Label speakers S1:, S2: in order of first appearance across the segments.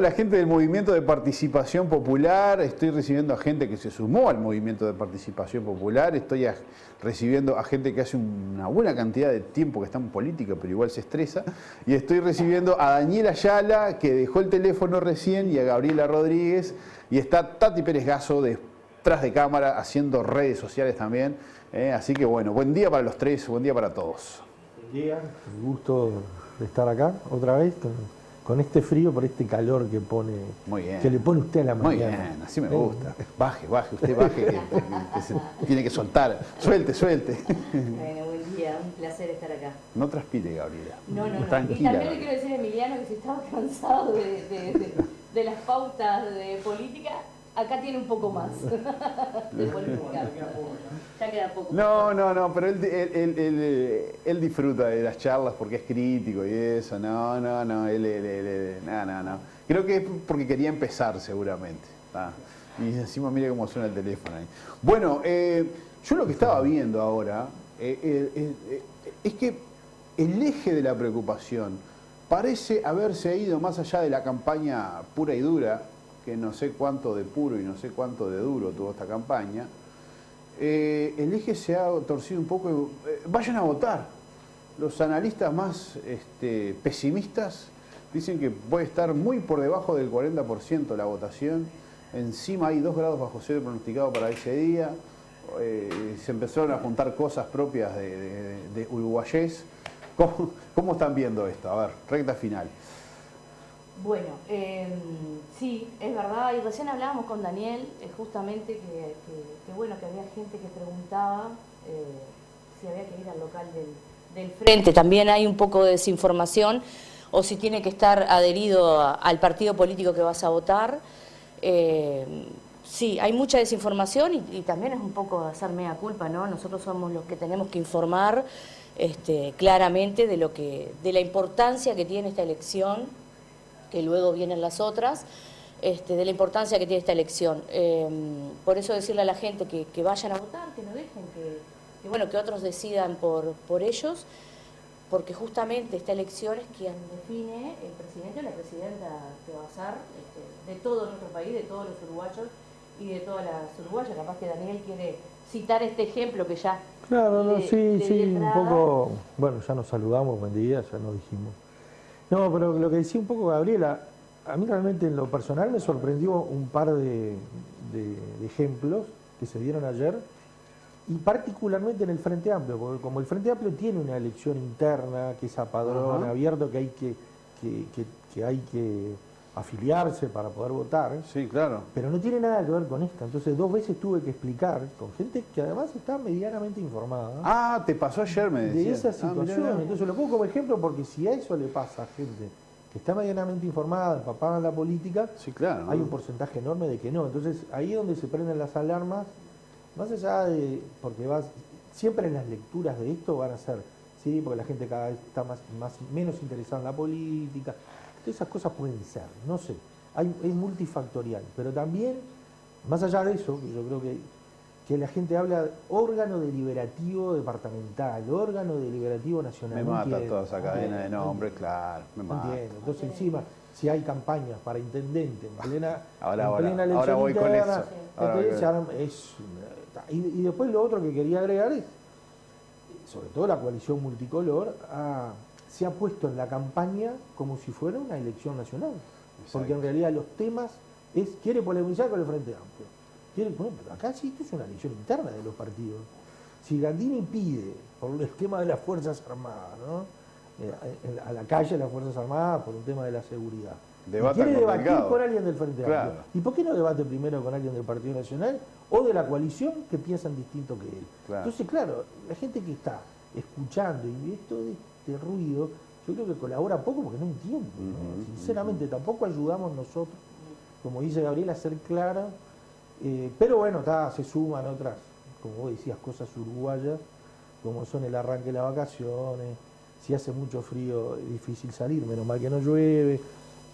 S1: La gente del Movimiento de Participación Popular, estoy recibiendo a gente que se sumó al Movimiento de Participación Popular, recibiendo a gente que hace una buena cantidad de tiempo que está en política, pero igual se estresa, y estoy recibiendo a Daniel Ayala, que dejó el teléfono recién, y a Gabriela Rodríguez, y está Tati Pérez Gazo detrás de cámara haciendo redes sociales también, así que bueno, buen día para los tres, buen día para todos.
S2: Buen día, un gusto de estar acá otra vvez. Con este frío, por este calor que le pone usted a la mañana.
S1: Muy bien, así me gusta. Baje, usted baje, que se tiene que soltar. Suelte.
S3: Bueno, buen día, un placer estar acá.
S1: No transpire, Gabriela.
S3: No.
S1: Tranquila.
S3: Y también le quiero decir a Emiliano que si estaba cansado de las pautas de política, acá tiene un poco más de política. Ya queda poco.
S1: No, pero él disfruta de las charlas porque es crítico y eso. No. Creo que es porque quería empezar seguramente. Y encima mire cómo suena el teléfono ahí. Bueno, yo lo que estaba viendo ahora es que el eje de la preocupación parece haberse ido más allá de la campaña pura y dura, que no sé cuánto de puro y no sé cuánto de duro tuvo esta campaña. El eje se ha torcido un poco. Vayan a votar. Los analistas más pesimistas dicen que puede estar muy por debajo del 40% la votación. Encima hay 2 grados bajo cero pronosticado para ese día. Se empezaron a juntar cosas propias de uruguayés. ¿Cómo están viendo esto? A ver, recta final.
S3: Bueno, sí, es verdad, y recién hablábamos con Daniel, justamente que había gente que preguntaba si había que ir al local del frente. También hay un poco de desinformación, o si tiene que estar adherido al partido político que vas a votar. Sí, hay mucha desinformación y también es un poco hacer mea culpa, ¿no? Nosotros somos los que tenemos que informar claramente de la importancia que tiene esta elección, que luego vienen las otras, de la importancia que tiene esta elección. Por eso decirle a la gente que vayan a votar, que no dejen que otros decidan por ellos, porque justamente esta elección es quien define el presidente o la presidenta que va a ser de todo nuestro país, de todos los uruguayos y de todas las uruguayas. Capaz que Daniel quiere citar este ejemplo que ya...
S2: Claro, sí, un poco... Bueno, ya nos saludamos, buen día, ya nos dijimos. No, pero lo que decía un poco Gabriela, a mí realmente en lo personal me sorprendió un par de ejemplos que se dieron ayer, y particularmente en el Frente Amplio, porque como el Frente Amplio tiene una elección interna, que es a padrón abierto, que hay que afiliarse para poder votar.
S1: Sí, claro.
S2: Pero no tiene nada que ver con esta. Entonces 2 veces tuve que explicar con gente que además está medianamente informada.
S1: Ah, te pasó ayer, me decías.
S2: De esa situación.
S1: Mirá.
S2: Entonces lo pongo como ejemplo porque si a eso le pasa a gente que está medianamente informada, empapada en la política,
S1: sí, claro,
S2: hay un porcentaje enorme de que no. Entonces ahí es donde se prenden las alarmas, más allá de... porque siempre en las lecturas de esto van a ser, sí, porque la gente cada vez está menos interesada en la política. Esas cosas pueden ser, no sé, es multifactorial, pero también, más allá de eso, yo creo que la gente habla de órgano deliberativo departamental, órgano deliberativo nacional.
S1: Me mata toda esa cadena de nombres, claro, me mata.
S2: Entiendo. Entonces encima, si hay campañas para intendente en plena elección
S1: ahora voy
S2: interna,
S1: con
S2: eso. Y después lo otro que quería agregar es, sobre todo la coalición multicolor, se ha puesto en la campaña como si fuera una elección nacional. Exacto. Porque en realidad los temas quiere polemizar con el Frente Amplio. Bueno, pero acá sí esto es una elección interna de los partidos. Si Gandini pide, por el tema de las Fuerzas Armadas, ¿no? A la calle de las Fuerzas Armadas por un tema de la seguridad. Quiere debatir con alguien del Frente Amplio. ¿Y por qué no debate primero con alguien del Partido Nacional o de la coalición que piensan distinto que él? Claro. Entonces, claro, la gente que está escuchando y esto de ruido, yo creo que colabora poco porque no entiende, ¿no? Sinceramente tampoco ayudamos nosotros, como dice Gabriela, a ser claro, pero bueno, se suman otras, como vos decías, cosas uruguayas, como son el arranque de las vacaciones, si hace mucho frío es difícil salir, menos mal que no llueve,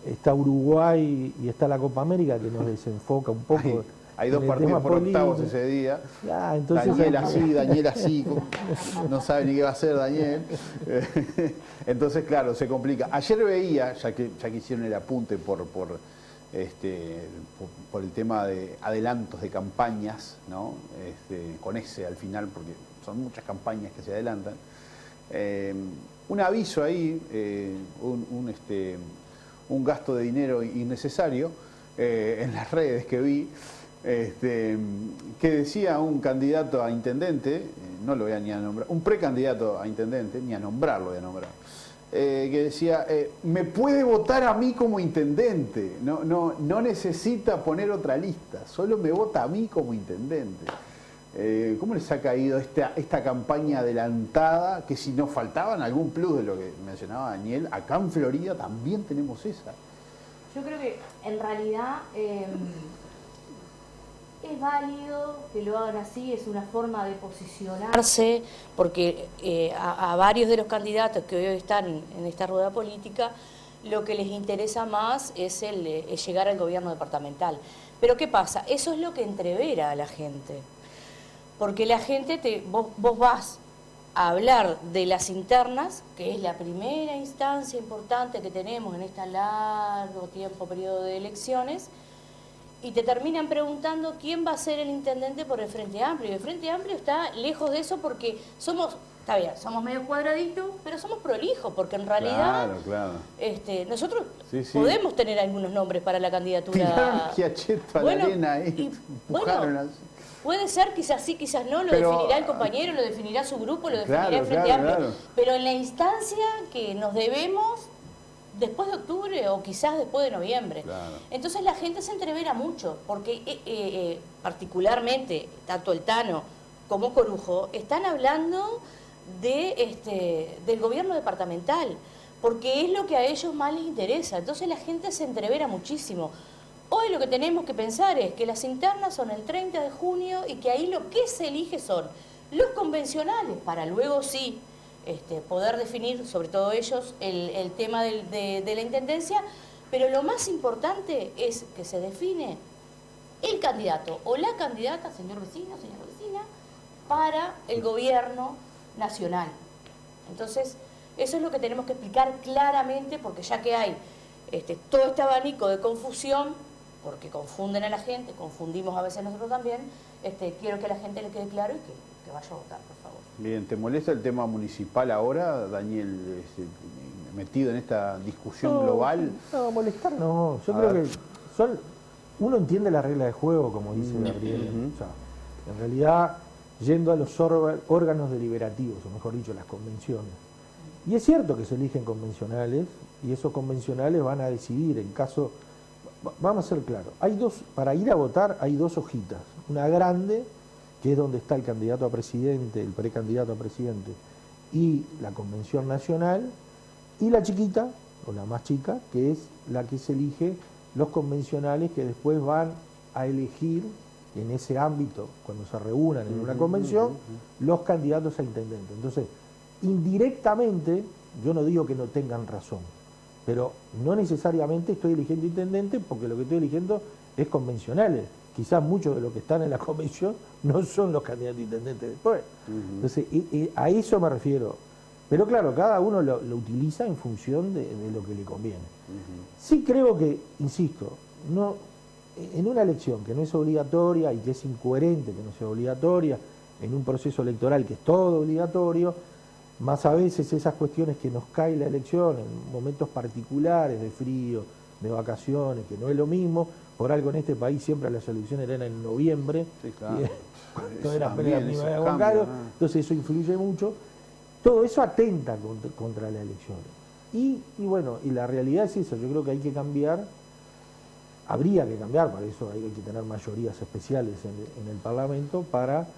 S2: está Uruguay y está la Copa América que nos desenfoca un poco.
S1: Hay 2 partidos por octavos ese día.
S2: Entonces
S1: Daniel así, no sabe ni qué va a hacer Daniel. Entonces, claro, se complica. Ayer veía, ya que hicieron el apunte por por el tema de adelantos de campañas, ¿no? Con ese al final, porque son muchas campañas que se adelantan. Un aviso ahí, un gasto de dinero innecesario en las redes que vi, que decía un candidato a intendente, no lo voy a ni a nombrar, un precandidato a intendente, ni a nombrarlo voy a nombrar, que decía, me puede votar a mí como intendente, no necesita poner otra lista, solo me vota a mí como intendente. ¿Cómo les ha caído esta campaña adelantada? Que si nos faltaban algún plus de lo que mencionaba Daniel, acá en Florida también tenemos esa.
S3: Yo creo que en realidad es válido que lo hagan así, es una forma de posicionarse, porque a varios de los candidatos que hoy están en esta rueda política, lo que les interesa más es llegar al gobierno departamental. Pero ¿qué pasa? Eso es lo que entrevera a la gente. Porque la gente, vos vas a hablar de las internas, que es la primera instancia importante que tenemos en este largo periodo de elecciones, y te terminan preguntando quién va a ser el intendente por el Frente Amplio. Y el Frente Amplio está lejos de eso porque somos medio cuadraditos, pero somos prolijos, porque en realidad nosotros podemos tener algunos nombres para la candidatura.
S1: Tiraron Schiacchetto a la arena ahí, empujaron así.
S3: Puede ser, quizás sí, quizás no, lo definirá el compañero, lo definirá su grupo, lo definirá el Frente Amplio. Pero en la instancia que nos debemos, después de octubre o quizás después de noviembre. Entonces la gente se entrevera mucho, porque particularmente, tanto el Tano como Corujo, están hablando del gobierno departamental, porque es lo que a ellos más les interesa. Entonces la gente se entrevera muchísimo. Hoy lo que tenemos que pensar es que las internas son el 30 de junio y que ahí lo que se elige son los convencionales, para luego sí poder definir, sobre todo ellos, el tema de la intendencia, pero lo más importante es que se define el candidato o la candidata, señor vecino, señora vecina, para el gobierno nacional. Entonces, eso es lo que tenemos que explicar claramente, porque ya que hay todo este abanico de confusión, porque confunden a la gente, confundimos a veces nosotros también, quiero que a la gente le quede claro y que vaya a votar, por favor.
S1: Bien, ¿te molesta el tema municipal ahora, Daniel, metido en esta discusión global?
S2: No, molestar no. Yo creo que uno entiende la regla de juego, como dice Gabriel. O sea, en realidad, yendo a los órganos deliberativos, o mejor dicho, las convenciones. Y es cierto que se eligen convencionales, y esos convencionales van a decidir en caso... Vamos a ser claros, para ir a votar hay dos hojitas. Una grande, que es donde está el candidato a presidente, el precandidato a presidente, y la convención nacional, y la chiquita, o la más chica, que es la que se elige los convencionales que después van a elegir en ese ámbito, cuando se reúnan en una convención, los candidatos a intendente. Entonces, indirectamente, yo no digo que no tengan razón, pero no necesariamente estoy eligiendo intendente, porque lo que estoy eligiendo es convencionales. Quizás muchos de los que están en la convención no son los candidatos a intendentes después. Entonces, a eso me refiero. Pero claro, cada uno lo utiliza en función de lo que le conviene. Sí creo que, insisto, en una elección que no es obligatoria y que es incoherente que no sea obligatoria, en un proceso electoral que es todo obligatorio, más a veces esas cuestiones que nos cae la elección en momentos particulares de frío, de vacaciones, que no es lo mismo, por algo en este país siempre las elecciones eran en noviembre, cuando era primavera con Caro, entonces eso influye mucho. Todo eso atenta contra la elección. Y bueno, y la realidad es esa, yo creo que hay que cambiar, habría que cambiar, para eso hay que tener mayorías especiales en el Parlamento para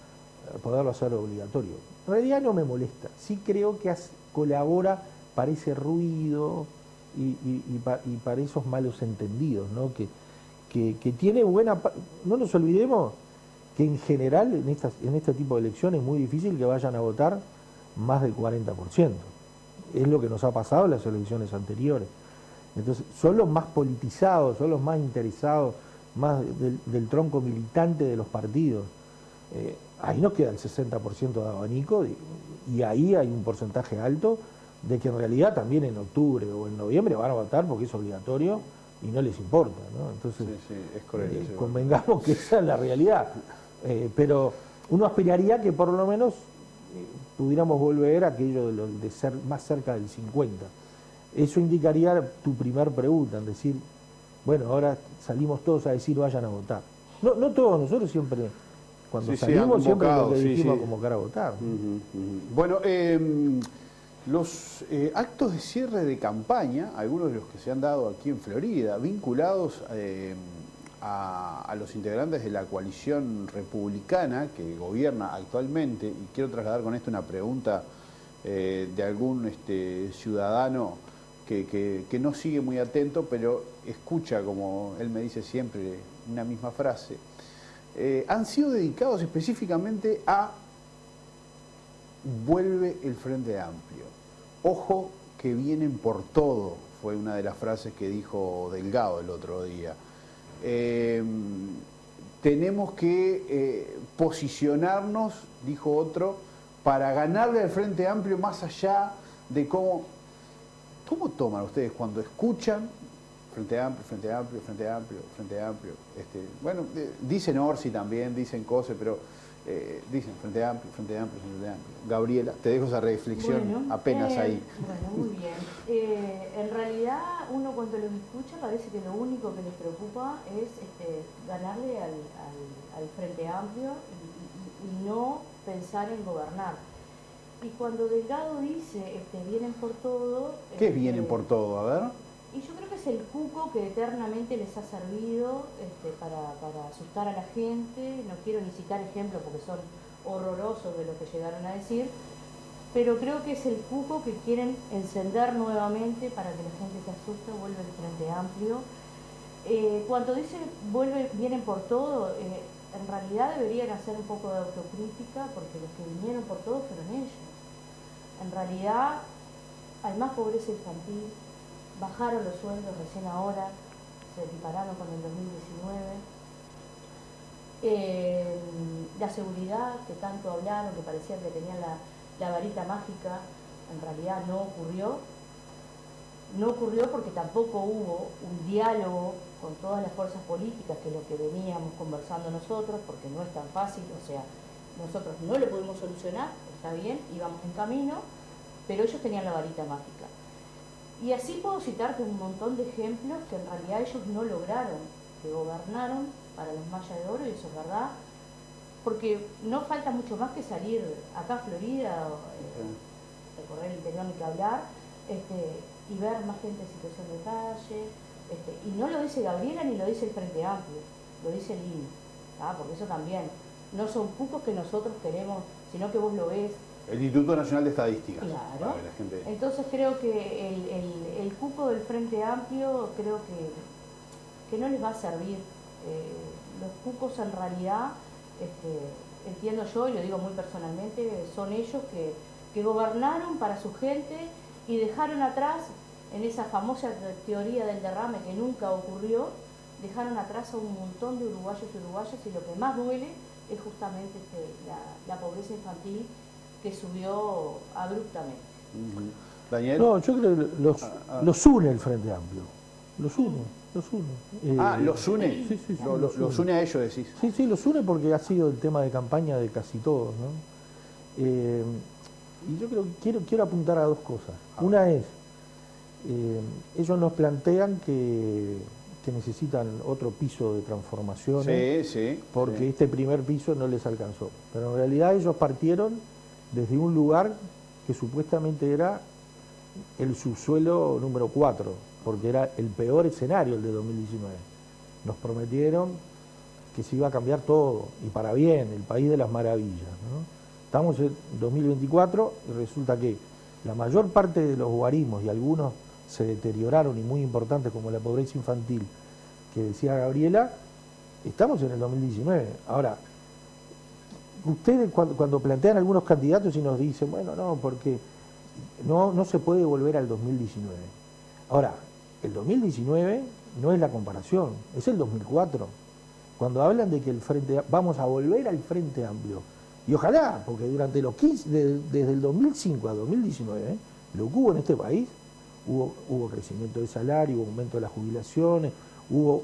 S2: poderlo hacer obligatorio. En realidad no me molesta, sí creo que colabora para ese ruido y para esos malos entendidos, ¿no? Que tiene buena... No nos olvidemos que en general en este tipo de elecciones es muy difícil que vayan a votar más del 40%. Es lo que nos ha pasado en las elecciones anteriores. Entonces, son los más politizados, son los más interesados, más del tronco militante de los partidos. Ahí nos queda el 60% de abanico y ahí hay un porcentaje alto de que en realidad también en octubre o en noviembre van a votar porque es obligatorio y no les importa, ¿no? Entonces,
S1: Sí, es correcto. Sí,
S2: convengamos que esa es la realidad. Pero uno aspiraría que por lo menos pudiéramos volver a aquello de ser más cerca del 50. Eso indicaría tu primer pregunta, en decir, bueno, ahora salimos todos a decir vayan a votar. No, no todos, nosotros siempre, cuando salimos, siempre lo que dijimos a convocar a votar.
S1: Bueno, los actos de cierre de campaña, algunos de los que se han dado aquí en Florida, vinculados a los integrantes de la coalición republicana que gobierna actualmente, y quiero trasladar con esto una pregunta de algún ciudadano que no sigue muy atento, pero escucha, como él me dice siempre, una misma frase, han sido dedicados específicamente a vuelve el Frente Amplio. Ojo que vienen por todo, fue una de las frases que dijo Delgado el otro día. Tenemos que posicionarnos, dijo otro, para ganarle al Frente Amplio más allá de cómo toman ustedes cuando escuchan Frente Amplio, Frente Amplio, Frente Amplio, Frente Amplio. Bueno, dicen Orsi también, dicen cosas, pero dicen Frente Amplio, Frente Amplio, Frente Amplio. Gabriela, te dejo esa reflexión apenas ahí.
S3: Bueno, muy bien. En realidad, uno cuando los escucha parece que lo único que les preocupa es ganarle al Frente Amplio y no pensar en gobernar. Y cuando Delgado dice vienen por todo...
S1: ¿Qué vienen por todo? A ver.
S3: Y yo creo que es el cuco que eternamente les ha servido para asustar a la gente. No quiero ni citar ejemplos porque son horrorosos de lo que llegaron a decir, pero creo que es el cuco que quieren encender nuevamente para que la gente se asuste, vuelve el Frente Amplio. Cuando dice vienen por todo, en realidad deberían hacer un poco de autocrítica porque los que vinieron por todo fueron ellos. En realidad hay más pobreza infantil, bajaron los sueldos recién ahora, se equipararon con el 2019. La seguridad que tanto hablaron, que parecía que tenían la varita mágica, en realidad no ocurrió. No ocurrió porque tampoco hubo un diálogo con todas las fuerzas políticas, que es lo que veníamos conversando nosotros, porque no es tan fácil, o sea, nosotros no lo pudimos solucionar, está bien, íbamos en camino, pero ellos tenían la varita mágica. Y así puedo citarte un montón de ejemplos que en realidad ellos no lograron, que gobernaron para los Maya de Oro, y eso es verdad, porque no falta mucho más que salir acá a Florida, recorrer el interior ni que hablar, y ver más gente en situación de calle, y no lo dice Gabriela ni lo dice el Frente Amplio, lo dice el INE, porque eso también, no son cucos que nosotros queremos, sino que vos lo ves.
S1: El Instituto Nacional de Estadística.
S3: Claro. Entonces creo que el cupo del Frente Amplio creo que no les va a servir. Los cucos en realidad, entiendo yo, y lo digo muy personalmente, son ellos que gobernaron para su gente y dejaron atrás, en esa famosa teoría del derrame que nunca ocurrió, dejaron atrás a un montón de uruguayos y uruguayas, y lo que más duele es justamente la pobreza infantil, que subió abruptamente.
S1: Daniel.
S2: No, yo creo que los une el Frente Amplio. Los une.
S1: ¿Los une?
S2: Sí.
S1: Los une a ellos, decís.
S2: Sí, los une porque ha sido el tema de campaña de casi todos, ¿no? Y yo creo que quiero apuntar a dos cosas. Una es, ellos nos plantean que necesitan otro piso de transformaciones, porque este primer piso no les alcanzó. Pero en realidad ellos partieron desde un lugar que supuestamente era el subsuelo número 4, porque era el peor escenario el de 2019. Nos prometieron que se iba a cambiar todo, y para bien, el país de las maravillas, ¿no? Estamos en 2024 y resulta que la mayor parte de los guarismos, y algunos se deterioraron y muy importantes, como la pobreza infantil que decía Gabriela, estamos en el 2019. Ahora, ustedes cuando plantean algunos candidatos y nos dicen, bueno, no, porque no se puede volver al 2019. Ahora, el 2019 no es la comparación, es el 2004. Cuando hablan de que vamos a volver al Frente Amplio, y ojalá, porque durante los 15, desde el 2005 a 2019, lo que hubo en este país hubo crecimiento de salario, hubo aumento de las jubilaciones, hubo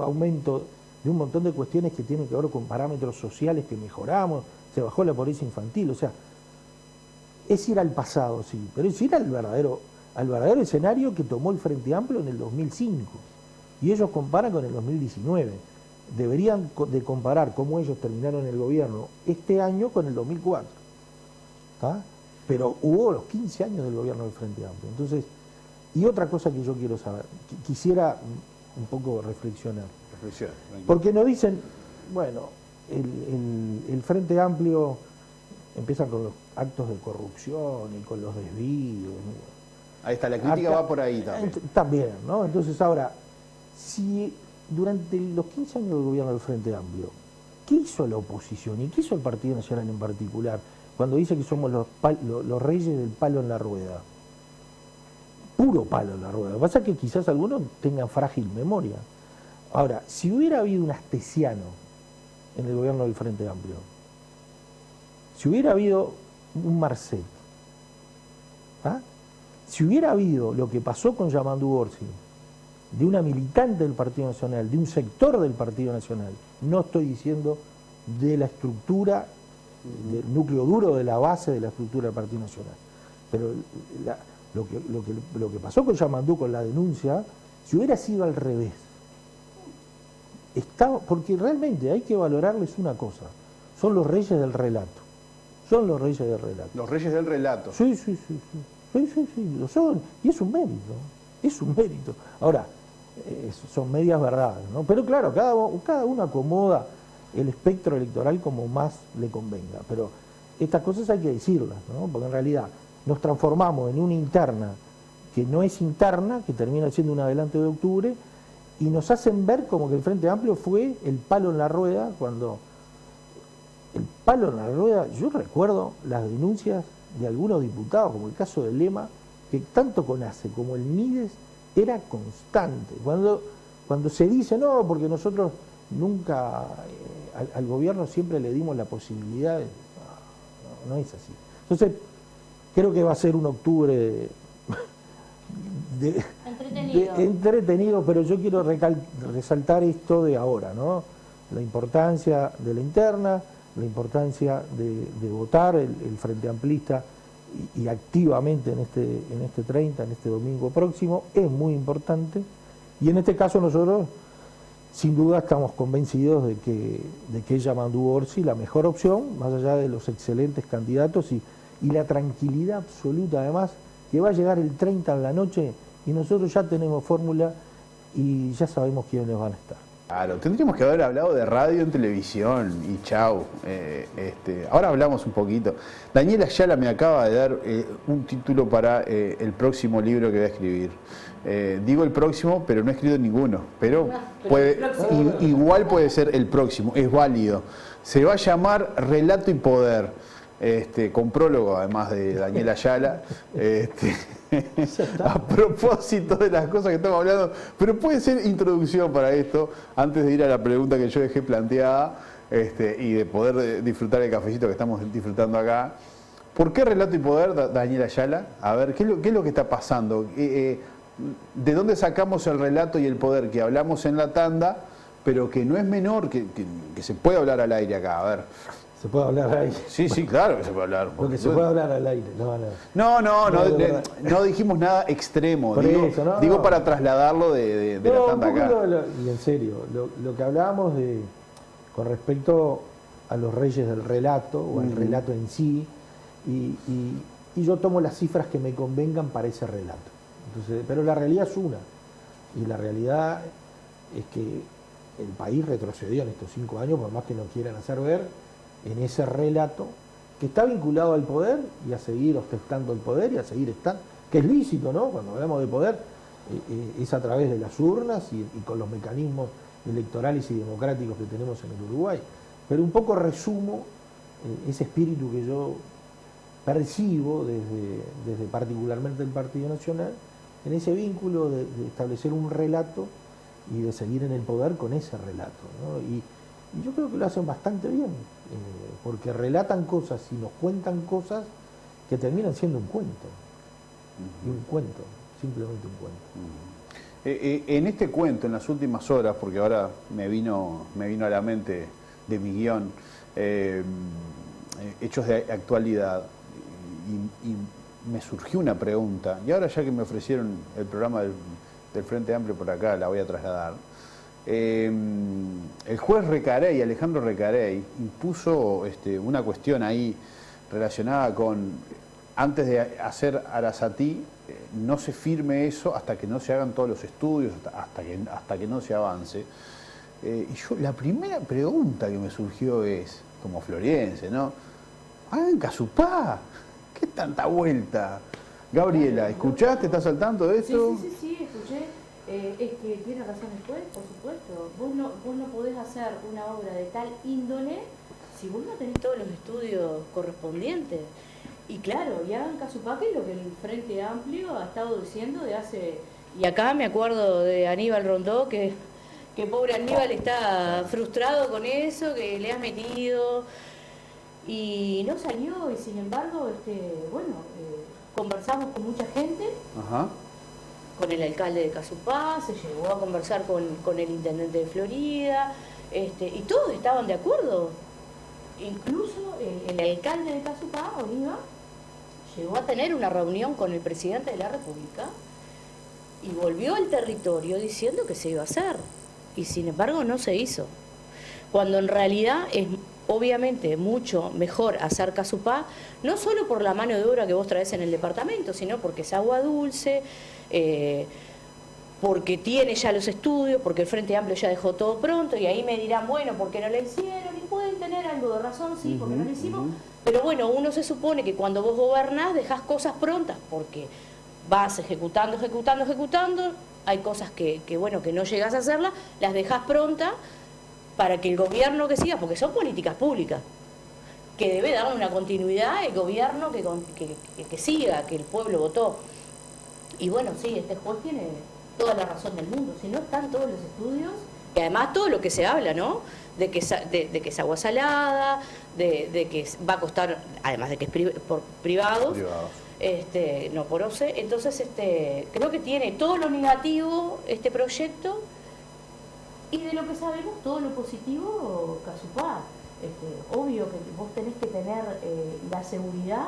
S2: aumento de un montón de cuestiones que tienen que ver con parámetros sociales que mejoramos, se bajó la pobreza infantil, o sea, es ir al pasado, sí, pero es ir al verdadero escenario que tomó el Frente Amplio en el 2005, y ellos comparan con el 2019. Deberían de comparar cómo ellos terminaron el gobierno este año con el 2004, ¿tá? Pero hubo los 15 años del gobierno del Frente Amplio. Entonces, y otra cosa que yo quiero saber, quisiera un poco reflexionar. Porque nos dicen, bueno, el Frente Amplio empieza con los actos de corrupción y con los desvíos.
S1: Ahí está, la crítica va por ahí también.
S2: También, ¿no? Entonces ahora, si durante los 15 años del gobierno del Frente Amplio, ¿qué hizo la oposición y qué hizo el Partido Nacional en particular cuando dice que somos los reyes del palo en la rueda? Puro palo en la rueda. Lo que pasa es que quizás algunos tengan frágil memoria. Ahora, si hubiera habido un Astesiano en el gobierno del Frente Amplio, si hubiera habido un Marcet, ¿ah? Si hubiera habido lo que pasó con Yamandu Orsi, de una militante del Partido Nacional, de un sector del Partido Nacional, no estoy diciendo de la estructura, del núcleo duro de la base de la estructura del Partido Nacional, pero lo que pasó con Yamandu, con la denuncia, si hubiera sido al revés, porque realmente hay que valorarles una cosa, son los reyes del relato, son los reyes del relato.
S1: Los reyes del relato.
S2: Sí, lo son, y es un mérito. Ahora, son medias verdades, ¿no? Pero claro, cada uno acomoda el espectro electoral como más le convenga, pero estas cosas hay que decirlas, ¿no? Porque en realidad nos transformamos en una interna que no es interna, que termina siendo un adelanto de octubre, y nos hacen ver como que el Frente Amplio fue el palo en la rueda, cuando el palo en la rueda, yo recuerdo las denuncias de algunos diputados, como el caso de Lema, que tanto CONACE como el MIDES era constante. Cuando se dice, no, porque nosotros nunca, al gobierno siempre le dimos la posibilidad, no es así. Entonces, creo que va a ser un octubre entretenido, pero yo quiero resaltar esto de ahora, ¿no? La importancia de la interna, la importancia de votar el Frente Amplista y activamente en este 30, en este domingo próximo, es muy importante. Y en este caso nosotros, sin duda, estamos convencidos de que es Yamandu Orsi la mejor opción, más allá de los excelentes candidatos y la tranquilidad absoluta, además, que va a llegar el 30 en la noche y nosotros ya tenemos fórmula y ya sabemos quiénes van a estar.
S1: Claro, tendríamos que haber hablado de radio en televisión y chau. Ahora hablamos un poquito. Daniela Ayala me acaba de dar un título para el próximo libro que voy a escribir. Digo el próximo, pero no he escrito ninguno. Pero igual puede ser el próximo, es válido. Se va a llamar Relato y Poder. Con prólogo además de Daniela Ayala, a propósito de las cosas que estamos hablando, pero puede ser introducción para esto, antes de ir a la pregunta que yo dejé planteada y de poder disfrutar el cafecito que estamos disfrutando acá. ¿Por qué Relato y Poder, Daniela Ayala? A ver, ¿qué es lo que está pasando? ¿De dónde sacamos el relato y el poder que hablamos en la tanda, pero que no es menor, que se puede hablar al aire acá? A ver.
S2: ¿Se puede hablar al aire?
S1: Sí, claro que se puede hablar.
S2: Porque se puede hablar al aire,
S1: no dijimos nada extremo. Digo para trasladarlo de la tanda acá.
S2: Y en serio, lo que hablábamos con respecto a los reyes del relato, o al relato en sí, y yo tomo las cifras que me convengan para ese relato. Entonces, pero la realidad es una, y la realidad es que el país retrocedió en estos 5 años, por más que no quieran hacer ver, en ese relato que está vinculado al poder y a seguir ostentando el poder y a seguir estando, que es lícito, ¿no? Cuando hablamos de poder, es a través de las urnas y con los mecanismos electorales y democráticos que tenemos en el Uruguay. Pero un poco resumo ese espíritu que yo percibo desde particularmente el Partido Nacional, en ese vínculo de establecer un relato y de seguir en el poder con ese relato, ¿no? Y yo creo que lo hacen bastante bien, porque relatan cosas y nos cuentan cosas que terminan siendo un cuento. Y un cuento. simplemente un cuento.
S1: En este cuento, en las últimas horas, porque ahora me vino a la mente de mi guión, hechos de actualidad, y me surgió una pregunta, y ahora ya que me ofrecieron el programa del Frente Amplio por acá, la voy a trasladar. El juez Recarey, Alejandro Recarey, impuso una cuestión ahí relacionada con, antes de hacer Arasatí, no se firme eso hasta que no se hagan todos los estudios, hasta que no se avance. Y yo, la primera pregunta que me surgió es, como floriense, ¿no? Hagan Casupá, ¿qué tanta vuelta? Gabriela, ¿escuchaste? ¿Estás al tanto de esto?
S3: Sí, escuché. Es que tiene razón el juez, por supuesto. Vos no podés hacer una obra de tal índole si vos no tenés todos los estudios correspondientes. Y claro, y hagan Casupá, que es lo que el Frente Amplio ha estado diciendo de hace... Y acá me acuerdo de Aníbal Rondó, que pobre Aníbal está frustrado con eso, que le has metido... Y no salió, y sin embargo, conversamos con mucha gente.
S1: Ajá.
S3: Con el alcalde de Casupá, se llegó a conversar con el intendente de Florida, y todos estaban de acuerdo. Incluso el alcalde de Casupá, Oliva, llegó a tener una reunión con el presidente de la República y volvió al territorio diciendo que se iba a hacer. Y sin embargo no se hizo. Cuando en realidad es obviamente mucho mejor hacer Casupá, no solo por la mano de obra que vos traes en el departamento, sino porque es agua dulce, porque tiene ya los estudios, porque el Frente Amplio ya dejó todo pronto, y ahí me dirán, bueno, ¿por qué no lo hicieron? Y pueden tener algo de razón, sí, porque no lo hicimos, pero bueno, uno se supone que cuando vos gobernás dejás cosas prontas, porque vas ejecutando, hay cosas que no llegás a hacerlas, las dejás prontas para que el gobierno que siga, porque son políticas públicas, que debe darle una continuidad el gobierno que siga, que el pueblo votó. Y bueno, sí, este juez tiene toda la razón del mundo. Si no están todos los estudios, y además todo lo que se habla, ¿no? De que es agua salada, de que va a costar, además de que es por privados, no por OCE. Entonces, creo que tiene todo lo negativo este proyecto y de lo que sabemos todo lo positivo, Casupá. Obvio que vos tenés que tener la seguridad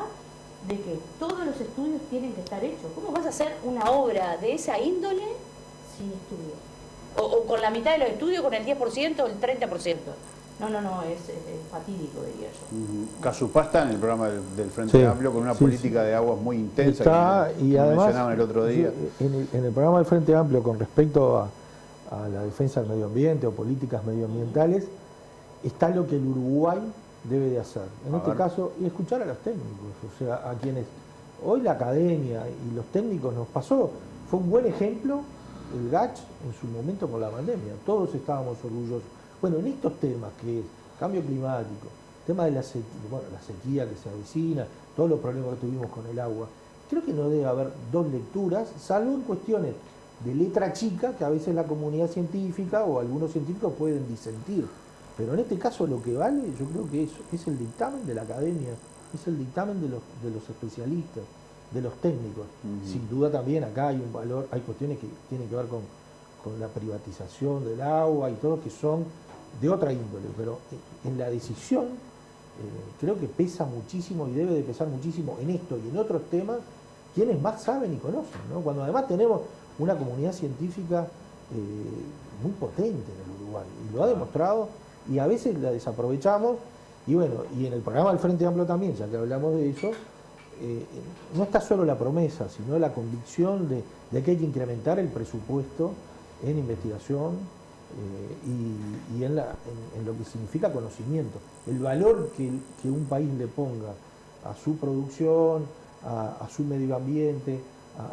S3: de que todos los estudios tienen que estar hechos. ¿Cómo vas a hacer una obra de esa índole sin estudios? O con la mitad de los estudios, con el 10% o el 30%. No, es fatídico, diría yo.
S1: Casupá está en el programa del Frente Amplio con una política de aguas muy intensa
S2: y además,
S1: mencionaban el otro día.
S2: En el programa del Frente Amplio con respecto a la defensa del medio ambiente o políticas medioambientales, está lo que el Uruguay debe de hacer. En este caso, y escuchar a los técnicos, o sea, a quienes hoy la academia y los técnicos nos pasó. Fue un buen ejemplo el GACH en su momento con la pandemia. Todos estábamos orgullosos. Bueno, en estos temas que es cambio climático, tema de la sequía que se avecina, todos los problemas que tuvimos con el agua, creo que no debe haber dos lecturas, salvo en cuestiones de letra chica que a veces la comunidad científica o algunos científicos pueden disentir. Pero en este caso lo que vale, yo creo que es el dictamen de la academia, es el dictamen de los especialistas, de los técnicos. Sin duda también acá hay un valor, hay cuestiones que tienen que ver con la privatización del agua y todo, que son de otra índole, pero en la decisión creo que pesa muchísimo y debe de pesar muchísimo en esto y en otros temas quienes más saben y conocen, ¿no? Cuando además tenemos una comunidad científica muy potente en el Uruguay, y lo ha demostrado, y a veces la desaprovechamos, y bueno, y en el programa del Frente Amplio también, ya que hablamos de eso, no está solo la promesa, sino la convicción de que hay que incrementar el presupuesto en investigación y en lo que significa conocimiento. El valor que un país le ponga a su producción, a su medio ambiente,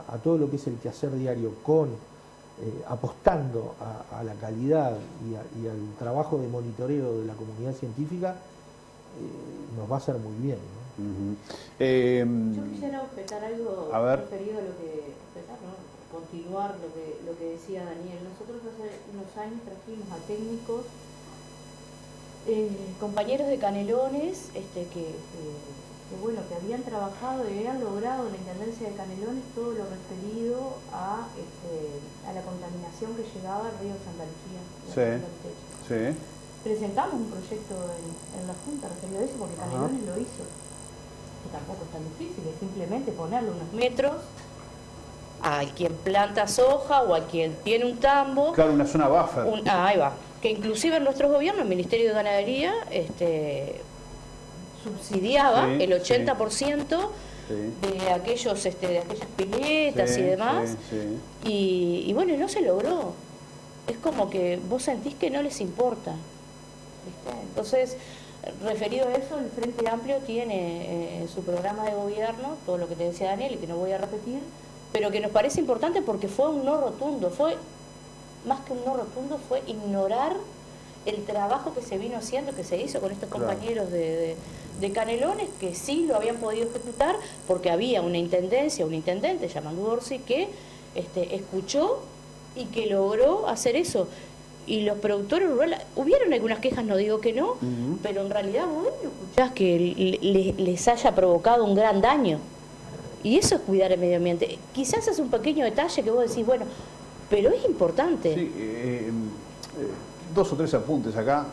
S2: a todo lo que es el quehacer diario, apostando a la calidad y al trabajo de monitoreo de la comunidad científica, nos va a hacer muy bien, ¿no?
S3: Yo quisiera objetar algo referido a lo que continuar lo que decía Daniel. Nosotros hace unos años trajimos a técnicos, compañeros de Canelones, que bueno, que habían trabajado y habían logrado en la Intendencia de Canelones todo lo referido a la contaminación que llegaba al río Santa Lucía.
S1: Sí.
S3: Presentamos un proyecto en la Junta referido a eso porque Canelones lo hizo. Que tampoco es tan difícil, es simplemente ponerle unos metros a quien planta soja o a quien tiene un tambo.
S1: Claro, una zona buffer.
S3: Ahí va. Que inclusive en nuestros gobiernos, el Ministerio de Ganadería subsidiaba el 80% de aquellos de aquellas piletas y demás. Y bueno, no se logró. Es como que vos sentís que no les importa, ¿viste? Entonces, referido a eso, el Frente Amplio tiene en su programa de gobierno todo lo que te decía Daniel y que no voy a repetir, pero que nos parece importante porque fue un no rotundo, fue más que un no rotundo, fue ignorar el trabajo que se vino haciendo, que se hizo con estos compañeros de Canelones, que sí lo habían podido ejecutar porque había una intendencia, un intendente, Yamandu Orsi, que escuchó y que logró hacer eso. Y los productores rurales, hubieron algunas quejas, no digo que no, pero en realidad vos no escuchás que les haya provocado un gran daño. Y eso es cuidar el medio ambiente. Quizás es un pequeño detalle que vos decís, bueno, pero es importante.
S1: Sí, 2 o 3 apuntes acá.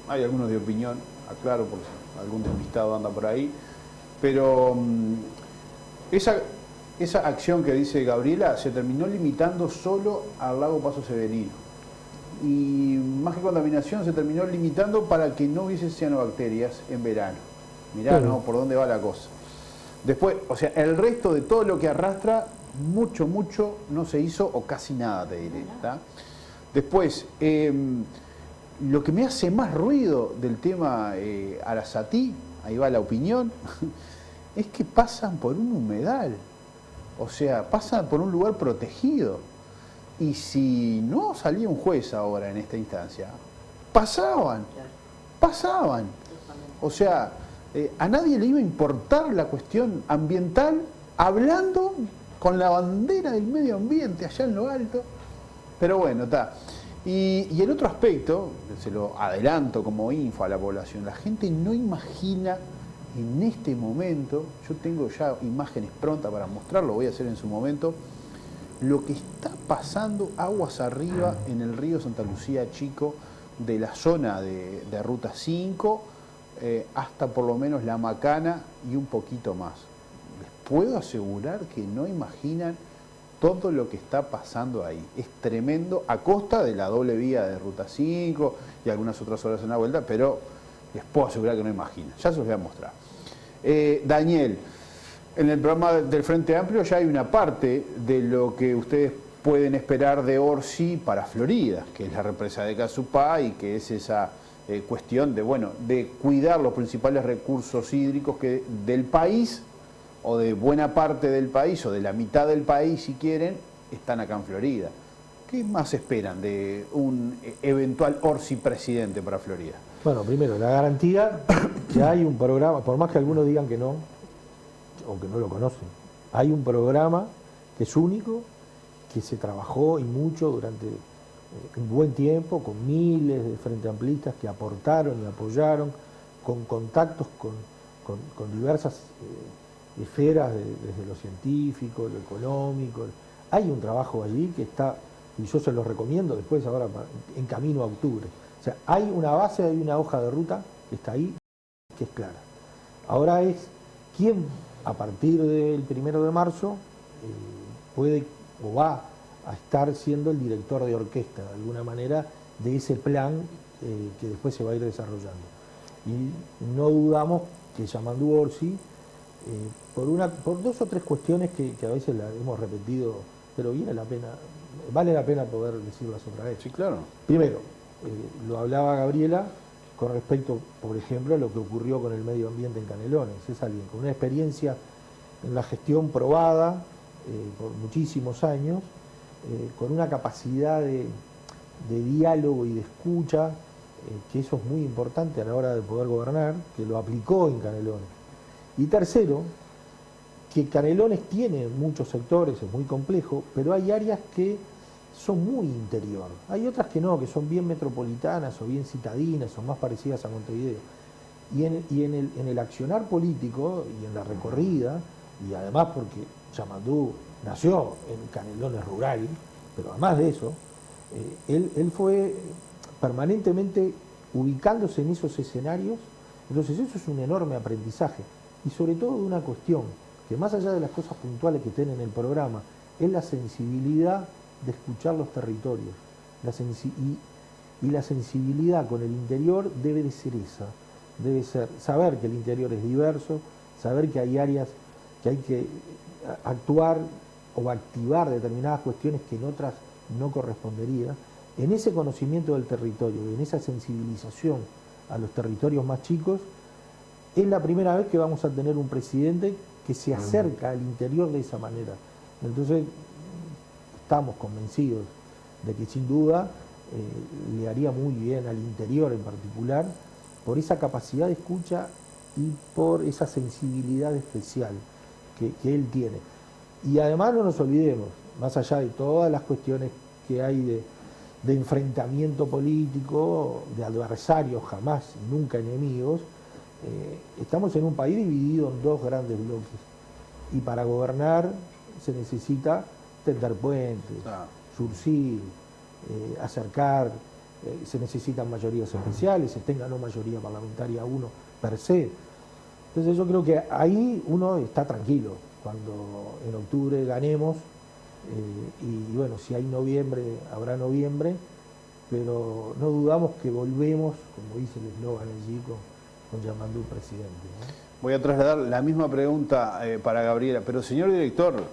S1: Hay algunos de opinión, aclaro, por si algún despistado anda por ahí. Pero esa acción que dice Gabriela se terminó limitando solo al lago Paso Severino. Y más que contaminación, se terminó limitando para que no hubiese cianobacterias en verano. Mirá, ¿no? Por dónde va la cosa. Después, o sea, el resto de todo lo que arrastra, mucho no se hizo, o casi nada, te diré. ¿Tá? Después, lo que me hace más ruido del tema Arasatí, ahí va la opinión, es que pasan por un humedal. O sea, pasan por un lugar protegido. Y si no salía un juez ahora en esta instancia, pasaban. O sea, a nadie le iba a importar la cuestión ambiental hablando con la bandera del medio ambiente allá en lo alto. Pero bueno, está. Y el otro aspecto, se lo adelanto como info a la población, la gente no imagina en este momento, yo tengo ya imágenes prontas para mostrarlo, voy a hacer en su momento, lo que está pasando aguas arriba en el río Santa Lucía Chico, de la zona de Ruta 5 hasta por lo menos La Macana y un poquito más. Les puedo asegurar que no imaginan todo lo que está pasando ahí. Es tremendo, a costa de la doble vía de Ruta 5 y algunas otras horas en la vuelta, pero les puedo asegurar que no imaginan. Ya se los voy a mostrar. Daniel, en el programa del Frente Amplio ya hay una parte de lo que ustedes pueden esperar de Orsi para Florida, que es la represa de Casupá y que es esa cuestión de cuidar los principales recursos hídricos del país, o de buena parte del país, o de la mitad del país, si quieren, están acá en Florida. ¿Qué más esperan de un eventual Orsi presidente para Florida?
S2: Bueno, primero, la garantía que hay un programa, por más que algunos digan que no, o que no lo conocen, hay un programa que es único, que se trabajó y mucho durante un buen tiempo, con miles de frente amplistas que aportaron y apoyaron, con contactos con diversas esferas, desde lo científico, lo económico. Hay un trabajo allí que está, y yo se los recomiendo después, ahora en camino a octubre. O sea, hay una base, hay una hoja de ruta que está ahí, que es clara. Ahora es quién, a partir del 1 de marzo, puede o va a estar siendo el director de orquesta, de alguna manera, de ese plan que después se va a ir desarrollando. Y no dudamos que Yamandu Orsi, por 2 o 3 cuestiones que a veces las hemos repetido, pero vale la pena poder decirlas otra vez.
S1: Sí, claro.
S2: Primero, lo hablaba Gabriela con respecto, por ejemplo, a lo que ocurrió con el medio ambiente en Canelones. Es alguien con una experiencia en la gestión probada por muchísimos años, con una capacidad de diálogo y de escucha, que eso es muy importante a la hora de poder gobernar, que lo aplicó en Canelones. Y tercero, que Canelones tiene muchos sectores, es muy complejo, pero hay áreas que son muy interior. Hay otras que no, que son bien metropolitanas o bien citadinas o más parecidas a Montevideo. en el accionar político y en la recorrida, y además porque Yamandú nació en Canelones rural, pero además de eso, él fue permanentemente ubicándose en esos escenarios. Entonces eso es un enorme aprendizaje, y sobre todo de una cuestión que más allá de las cosas puntuales que tiene en el programa, es la sensibilidad de escuchar los territorios. Y la sensibilidad con el interior debe de ser esa, debe ser saber que el interior es diverso, saber que hay áreas que hay que actuar o activar determinadas cuestiones que en otras no correspondería. En ese conocimiento del territorio, en esa sensibilización a los territorios más chicos, es la primera vez que vamos a tener un presidente que se acerca al interior de esa manera. Entonces, estamos convencidos de que sin duda le haría muy bien al interior en particular, por esa capacidad de escucha y por esa sensibilidad especial que él tiene. Y además no nos olvidemos, más allá de todas las cuestiones que hay de enfrentamiento político, de adversarios jamás y nunca enemigos, estamos en un país dividido en dos grandes bloques. Y para gobernar se necesita tender puentes, surcir, acercar, se necesitan mayorías especiales, se tenga no mayoría parlamentaria uno per se. Entonces yo creo que ahí uno está tranquilo cuando en octubre ganemos, y bueno, si hay noviembre, habrá noviembre, pero no dudamos que volvemos, como dice el eslogan allí, con Yamandú presidente, ¿no?
S1: Voy a trasladar la misma pregunta para Gabriela, pero señor director,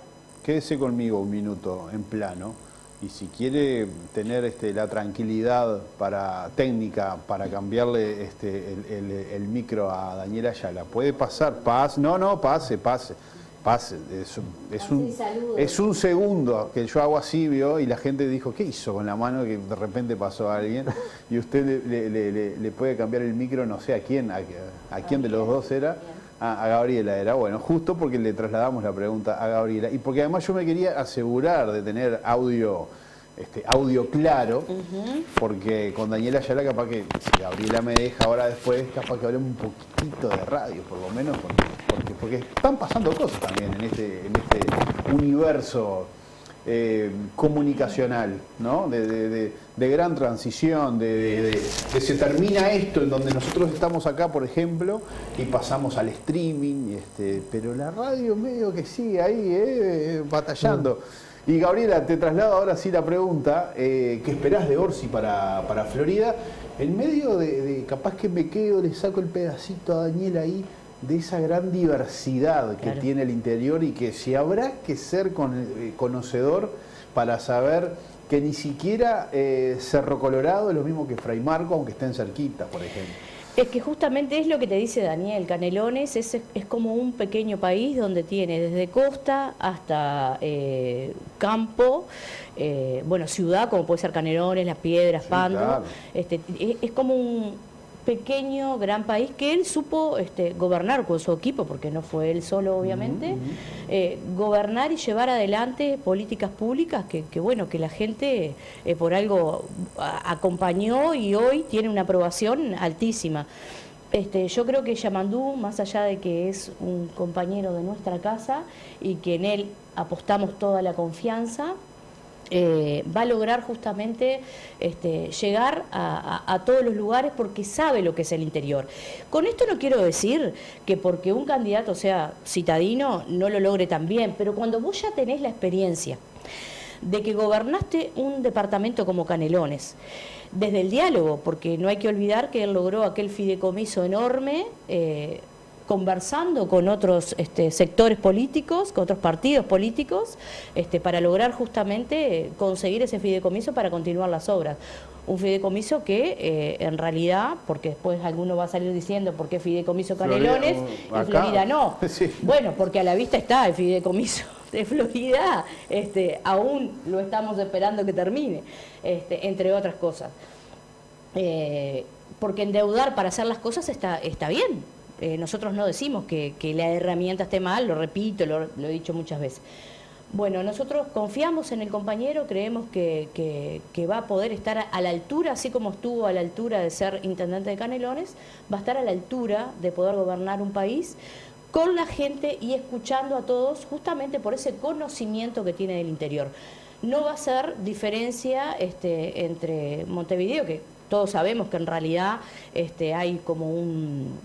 S1: quédese conmigo un minuto en plano, y si quiere tener la tranquilidad técnica para cambiarle el micro a Daniela Ayala, puede pasar, pase, pase. Es un segundo que yo hago así, ¿vio? Y la gente dijo, ¿qué hizo con la mano? Que de repente pasó a alguien. Y usted le puede cambiar el micro, no sé a quién de los dos era. A Gabriela era. Bueno, justo porque le trasladamos la pregunta a Gabriela. Y porque además yo me quería asegurar de tener audio claro, porque con Daniela Ayala capaz que, si Gabriela me deja ahora después, capaz que hablemos un poquitito de radio, por lo menos, porque están pasando cosas también en este universo comunicacional, ¿no? De gran transición, de se termina esto en donde nosotros estamos acá, por ejemplo, y pasamos al streaming, pero la radio medio que sigue ahí, batallando. Y Gabriela, te traslado ahora sí la pregunta, ¿qué esperás de Orsi para Florida? En medio de capaz que me quedo, le saco el pedacito a Daniel ahí, de esa gran diversidad que tiene el interior, y que si habrá que ser conocedor para saber que ni siquiera Cerro Colorado es lo mismo que Fray Marcos, aunque estén cerquita, por ejemplo.
S3: Es que justamente es lo que te dice Daniel, Canelones es como un pequeño país donde tiene desde costa hasta campo, ciudad como puede ser Canelones, Las Piedras, Pando, claro. Es como un pequeño, gran país que él supo gobernar con su equipo, porque no fue él solo obviamente, gobernar y llevar adelante políticas públicas que la gente por algo acompañó, y hoy tiene una aprobación altísima. Yo creo que Yamandú, más allá de que es un compañero de nuestra casa y que en él apostamos toda la confianza, va a lograr justamente llegar a todos los lugares, porque sabe lo que es el interior. Con esto no quiero decir que porque un candidato sea citadino no lo logre tan bien, pero cuando vos ya tenés la experiencia de que gobernaste un departamento como Canelones, desde el diálogo, porque no hay que olvidar que él logró aquel fideicomiso enorme, conversando con otros sectores políticos, con otros partidos políticos, para lograr justamente conseguir ese fideicomiso para continuar las obras. Un fideicomiso que en realidad, porque después alguno va a salir diciendo por qué fideicomiso Canelones y Florida no. Sí. Bueno, porque a la vista está el fideicomiso de Florida, aún lo estamos esperando que termine, entre otras cosas. Porque endeudar para hacer las cosas está bien. Nosotros no decimos que la herramienta esté mal, lo repito, lo he dicho muchas veces. Bueno, nosotros confiamos en el compañero, creemos que va a poder estar a la altura, así como estuvo a la altura de ser intendente de Canelones, va a estar a la altura de poder gobernar un país con la gente y escuchando a todos, justamente por ese conocimiento que tiene del interior. No va a ser diferencia entre Montevideo, que todos sabemos que en realidad hay como un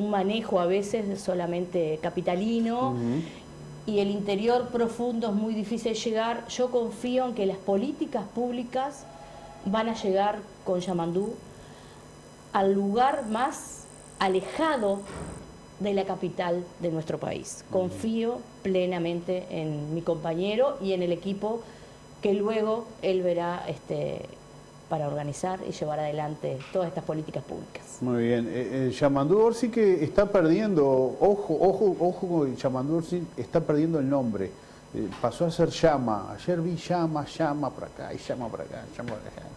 S3: manejo a veces solamente capitalino, y el interior profundo es muy difícil llegar. Yo confío en que las políticas públicas van a llegar con Yamandú al lugar más alejado de la capital de nuestro país. Confío plenamente en mi compañero y en el equipo que luego él verá para organizar y llevar adelante todas estas políticas públicas.
S1: Muy bien. Yamandú Orsi que está perdiendo, ojo, Yamandú Orsi está perdiendo el nombre. Pasó a ser Llama. Ayer vi llama por acá, y llama por acá, llama por acá.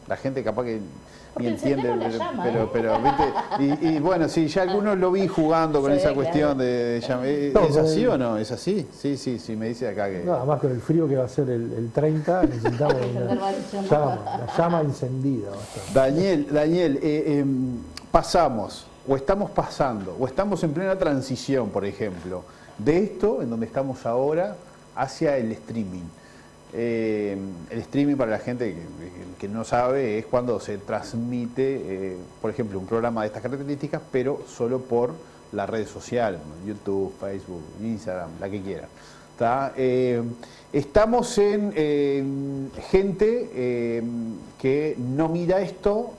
S1: La gente capaz que ni entiende, pero ¿viste? Y bueno, sí, ya algunos lo vi jugando con esa cuestión de llama. ¿Es así o no? ¿Es así? Sí, me dice acá que...
S2: No, además con el frío que va a ser el 30, necesitamos la llama encendida.
S1: Daniel, pasamos, o estamos pasando, o estamos en plena transición, por ejemplo, de esto, en donde estamos ahora, hacia el streaming. El streaming, para la gente que no sabe, es cuando se transmite, por ejemplo, un programa de estas características, pero solo por las redes sociales, YouTube, Facebook, Instagram, la que quieran. Estamos en gente que no mira esto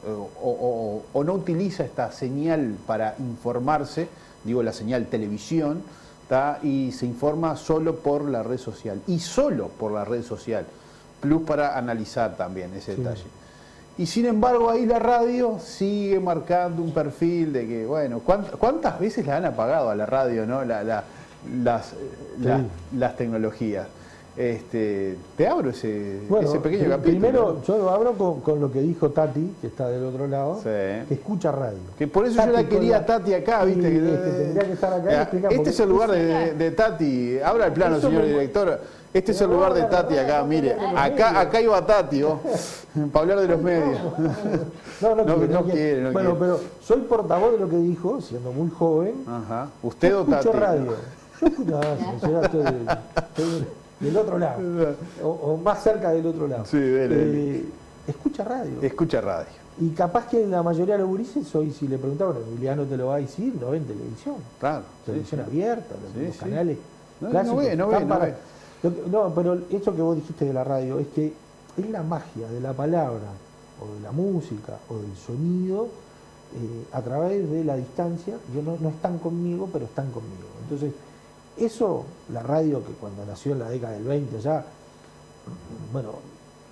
S1: o no utiliza esta señal para informarse, digo la señal televisión, y se informa solo por la red social, y solo por la red social, plus para analizar también ese detalle. Y sin embargo ahí la radio sigue marcando un perfil de que, bueno, ¿cuántas veces la han apagado a la radio, no? Las tecnologías. Te abro ese pequeño capítulo.
S2: Primero, yo abro con lo que dijo Tati, que está del otro lado, que escucha radio.
S1: Que por eso Tati, yo la quería a Tati acá, ¿viste?
S2: Tendría que estar acá y
S1: este es el lugar de Tati. Abra el plano, señor director. Este es el lugar de Tati acá, mire. Acá iba Tati, para hablar de los medios.
S2: No quiere. Bueno, pero soy portavoz de lo que dijo, siendo muy joven.
S1: Ajá. ¿Usted o Tati?
S2: Escucho radio. Yo escucho radio, estoy del otro lado, o más cerca del otro lado.
S1: Sí,
S2: escucha radio.
S1: Escucha radio.
S2: Y capaz que la mayoría de los gurises, hoy si le preguntaban, Emiliano te lo va a decir, no ven televisión.
S1: Claro.
S2: Televisión abierta, los canales
S1: clásicos. No ve.
S2: No, pero eso que vos dijiste de la radio, es que es la magia de la palabra, o de la música, o del sonido, a través de la distancia. No están conmigo, pero están conmigo. Entonces, eso, la radio que cuando nació en la década del 20 ya, bueno,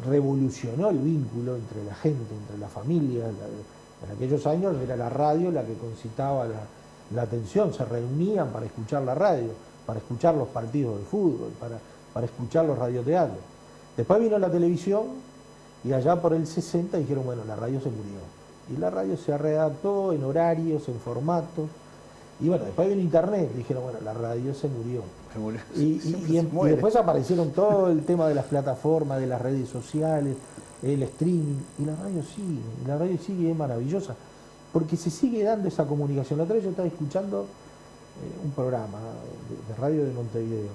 S2: revolucionó el vínculo entre la gente, entre la familia. En aquellos años era la radio la que concitaba la atención, se reunían para escuchar la radio, para escuchar los partidos de fútbol, para escuchar los radioteatros. Después vino la televisión y allá por el 60 dijeron, bueno, la radio se murió. Y la radio se readaptó en horarios, en formatos. Y bueno, después vino internet, dijeron, bueno, la radio se murió. Y después aparecieron todo el tema de las plataformas, de las redes sociales, el streaming, y la radio sigue, es maravillosa, porque se sigue dando esa comunicación. La otra vez yo estaba escuchando un programa de radio de Montevideo,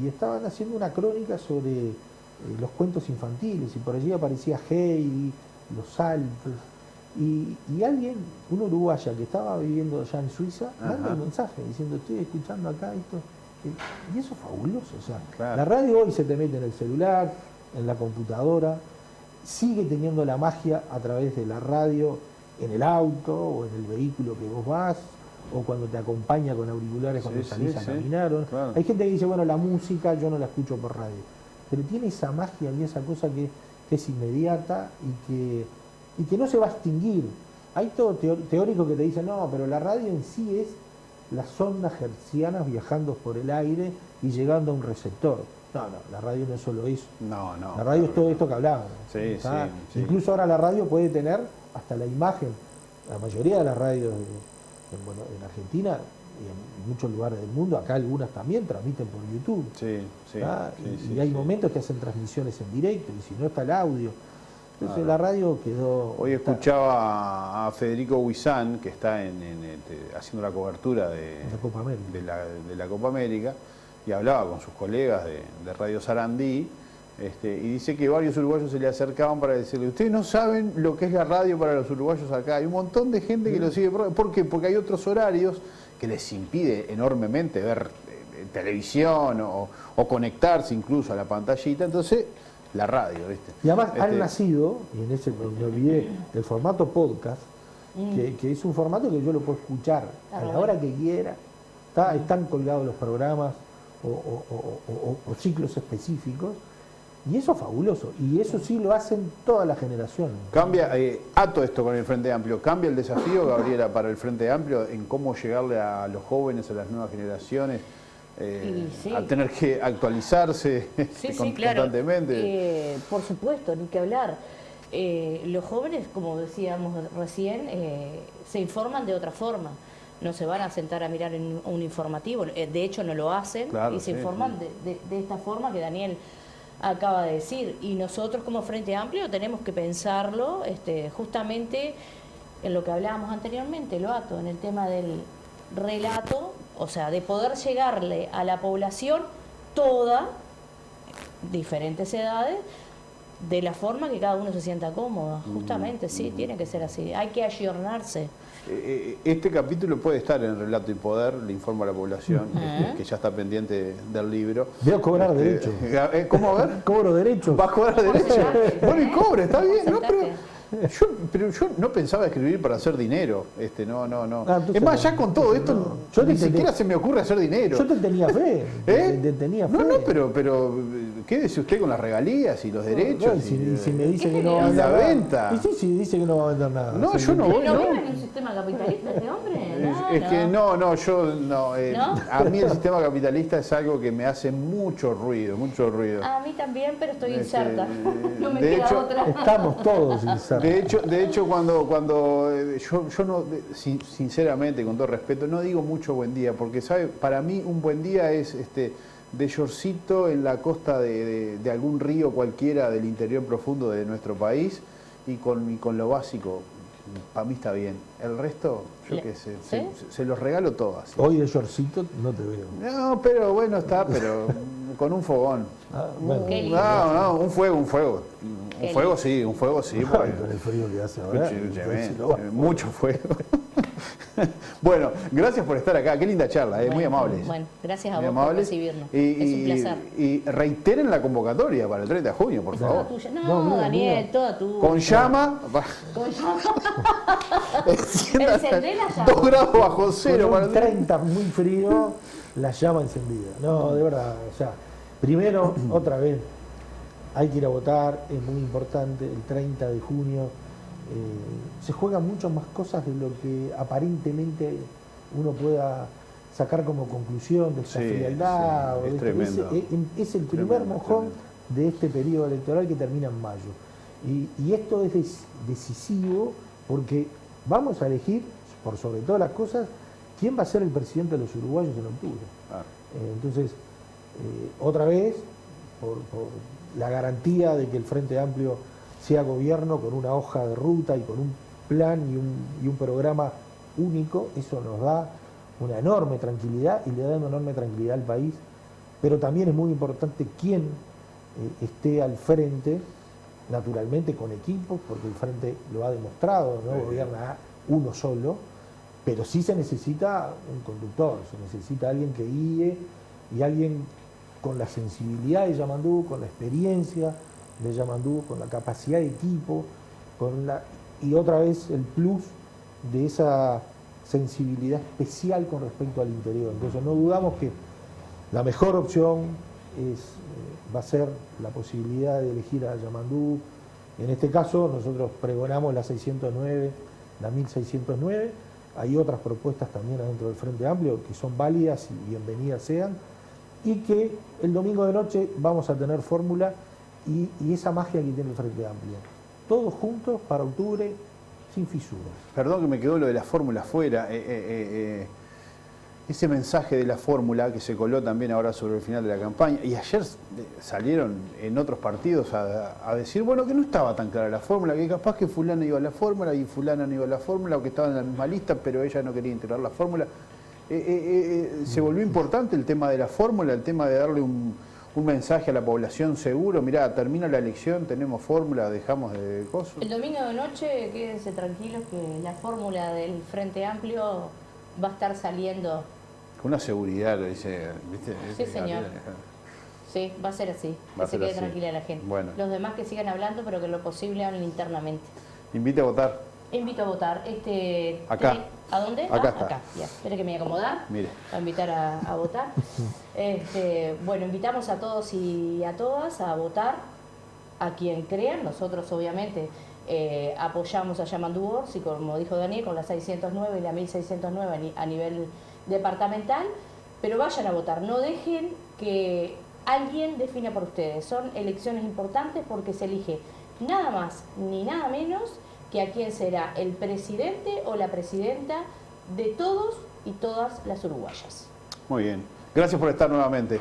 S2: y estaban haciendo una crónica sobre los cuentos infantiles, y por allí aparecía Heidi, Los Saltos. Y alguien, una uruguaya que estaba viviendo allá en Suiza, manda un mensaje diciendo, estoy escuchando acá esto. Y eso es fabuloso. O sea, claro. La radio hoy se te mete en el celular, en la computadora, sigue teniendo la magia a través de la radio, en el auto o en el vehículo que vos vas, o cuando te acompaña con auriculares cuando salís a caminar. Claro. Hay gente que dice, bueno, la música yo no la escucho por radio. Pero tiene esa magia y esa cosa que es inmediata y que no se va a extinguir. Hay todo teórico que te dice, no, pero la radio en sí es las ondas hertzianas viajando por el aire y llegando a un receptor. No, la radio no es solo eso.
S1: No.
S2: La radio es todo esto que hablábamos.
S1: Sí.
S2: Incluso ahora la radio puede tener hasta la imagen. La mayoría de las radios en Argentina y en muchos lugares del mundo, acá algunas también transmiten por YouTube.
S1: Sí, sí,
S2: Y hay momentos que hacen transmisiones en directo, y si no está el audio. Entonces la radio quedó...
S1: Hoy escuchaba a Federico Huizán, que está haciendo la cobertura de
S2: la Copa América.
S1: de la Copa América, y hablaba con sus colegas de Radio Sarandí, y dice que varios uruguayos se le acercaban para decirle: ustedes no saben lo que es la radio para los uruguayos acá. Hay un montón de gente que lo sigue. ¿Por qué? Porque hay otros horarios que les impide enormemente ver televisión o conectarse incluso a la pantallita. Entonces, la radio, ¿viste?
S2: Y además han nacido, y en ese me olvidé, el formato podcast, que es un formato que yo lo puedo escuchar a la hora que quiera. Están colgados los programas o ciclos específicos, y eso es fabuloso, y eso sí lo hacen todas las generaciones.
S1: Cambia, ato esto con el Frente Amplio, ¿cambia el desafío, Gabriela, para el Frente Amplio en cómo llegarle a los jóvenes, a las nuevas generaciones,
S3: sí.
S1: a tener que actualizarse constantemente?
S3: Por supuesto, ni que hablar. Los jóvenes, como decíamos recién, se informan de otra forma. No se van a sentar a mirar un informativo, de hecho no lo hacen, y se informan de esta forma que Daniel acaba de decir. Y nosotros como Frente Amplio tenemos que pensarlo justamente en lo que hablábamos anteriormente, lo ato, en el tema del relato, o sea, de poder llegarle a la población toda, diferentes edades, de la forma que cada uno se sienta cómodo. Justamente, sí, tiene que ser así. Hay que ayornarse.
S1: Este capítulo puede estar en Relato y Poder, le informo a la población, que ya está pendiente del libro.
S2: Voy a cobrar derechos.
S1: ¿Cómo a ver?
S2: Cobro derechos.
S1: ¿Vas a cobrar derechos? Bueno, y cobre, está bien. No, pero yo no pensaba escribir para hacer dinero. No. Es más, ya con todo esto, ni siquiera se me ocurre hacer dinero.
S2: Yo te tenía fe. Tenía fe.
S1: No, pero quédese usted con las regalías y los derechos.
S2: Y si me dice que no va a
S1: vender
S2: nada.
S1: venta.
S2: Y sí, dice que no va a vender nada.
S1: No, yo no voy.
S3: ¿No vive en un sistema capitalista este hombre?
S1: Es que no, yo no. A mí el sistema capitalista es algo que me hace mucho ruido.
S3: A mí también, pero estoy inserta. No me
S1: de
S3: queda
S1: hecho,
S3: otra.
S2: Estamos todos insertos.
S1: De hecho cuando yo no, sinceramente, con todo respeto, no digo mucho buen día, porque sabe, para mí un buen día es de shortcito en la costa de algún río cualquiera del interior profundo de nuestro país, y con lo básico, para mí está bien. El resto, yo qué sé, se los regalo todas.
S2: Hoy de shortcito no te veo.
S1: No, pero bueno, pero con un fogón.
S2: Bueno.
S1: Un fuego. Un fuego sí.
S2: Ay, con el frío que hace ahora.
S1: Mucho fuego. Bueno, gracias por estar acá. Qué linda charla, muy amables.
S3: Bueno, gracias a vos por recibirnos. Es un placer.
S1: Y reiteren la convocatoria para el 30 de junio, por favor.
S3: Toda tuya. No, Daniel, toda tuya.
S1: Con llama.
S3: Con llama. Encendé la llama.
S1: 2 grados bajo cero.
S2: Con un 30 muy frío, la llama encendida. No, de verdad. O sea, primero, otra vez, hay que ir a votar, es muy importante, el 30 de junio. Se juegan muchas más cosas de lo que aparentemente uno pueda sacar como conclusión de esta frialdad.
S1: Es tremendo.
S2: Es el primer mojón de este periodo electoral que termina en mayo. Y esto es decisivo porque vamos a elegir, por sobre todas las cosas, quién va a ser el presidente de los uruguayos en octubre. Entonces, otra vez, por la garantía de que el Frente Amplio sea gobierno con una hoja de ruta y con un plan y un programa único, eso nos da una enorme tranquilidad y le da una enorme tranquilidad al país, pero también es muy importante quién esté al frente, naturalmente con equipos, porque el Frente lo ha demostrado, no gobierna uno solo, pero sí se necesita un conductor, se necesita alguien que guíe y alguien con la sensibilidad de Yamandú, con la experiencia de Yamandú, con la capacidad de equipo, y otra vez el plus de esa sensibilidad especial con respecto al interior. Entonces no dudamos que la mejor opción va a ser la posibilidad de elegir a Yamandú. En este caso nosotros pregonamos la 609, la 1609, hay otras propuestas también adentro del Frente Amplio que son válidas y bienvenidas sean, y que el domingo de noche vamos a tener fórmula y esa magia que tiene el Frente Amplio. Todos juntos para octubre, sin fisuras.
S1: Perdón que me quedó lo de la fórmula afuera. ese mensaje de la fórmula que se coló también ahora sobre el final de la campaña, y ayer salieron en otros partidos a decir, bueno, que no estaba tan clara la fórmula, que capaz que fulana iba a la fórmula y fulana no iba a la fórmula, o que estaban en la misma lista, pero ella no quería integrar la fórmula. Se volvió importante el tema de la fórmula, el tema de darle un mensaje a la población seguro, mirá, termina la elección, tenemos fórmula, dejamos de cosas.
S3: El domingo de noche, quédense tranquilos que la fórmula del Frente Amplio va a estar saliendo.
S1: Con una seguridad, lo dice, ¿viste?
S3: Sí, señor. Sí, va a ser así,
S1: Va a
S3: que se
S1: ser
S3: quede
S1: así.
S3: tranquila la gente.
S1: Bueno.
S3: Los demás que sigan hablando, pero que lo posible hablen internamente.
S1: Invite a votar.
S3: Invito a votar.
S1: Acá.
S3: ¿A dónde?
S1: Acá está.
S3: Acá. Ya. Espere que me voy a acomodar.
S1: Mire.
S3: A invitar a votar. Bueno, invitamos a todos y a todas a votar a quien crean. Nosotros, obviamente, apoyamos a Yamandu Orsi, como dijo Daniel, con la 609 y la 1609 a nivel departamental. Pero vayan a votar. No dejen que alguien defina por ustedes. Son elecciones importantes porque se elige nada más ni nada menos que a quién será el presidente o la presidenta de todos y todas las uruguayas.
S1: Muy bien. Gracias por estar nuevamente.